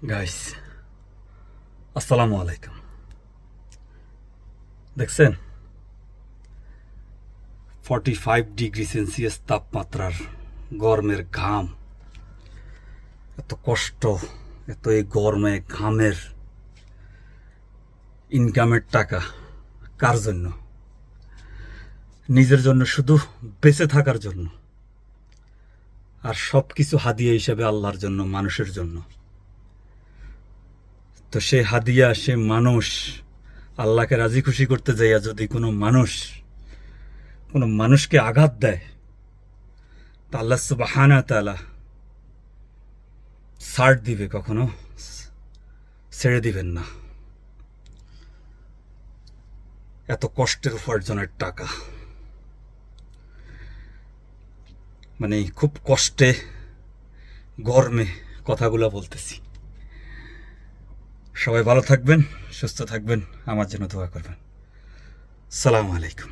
Guys, আসসালামু আলাইকুম। দেখছেন 45 ডিগ্রি সেলসিয়াস তাপমাত্রার গরমের ঘাম, এত কষ্ট, এত এই গরমে ঘামের ইনকামের টাকা কার জন্য? নিজের জন্য, শুধু বেঁচে থাকার জন্য। আর সব কিছু হাদিয়া হিসেবে আল্লাহর জন্য, মানুষের জন্য। তো সে হাদিয়া, সে মানুষ, আল্লাহকে রাজি খুশি করতে যাইয়া যদি কোনো মানুষকে আঘাত দেয়, তা আল্লাহ সুবহানাহু ওয়া তাআলা ছাড় দিবে, কখনো ছেড়ে দিবেন না। এত কষ্টের উপার্জনের টাকা, মানে খুব কষ্টে গরমে কথাগুলো বলতেছি। সবাই ভালো থাকবেন, সুস্থ থাকবেন, আমার জন্য দোয়া করবেন। সালাম আলাইকুম।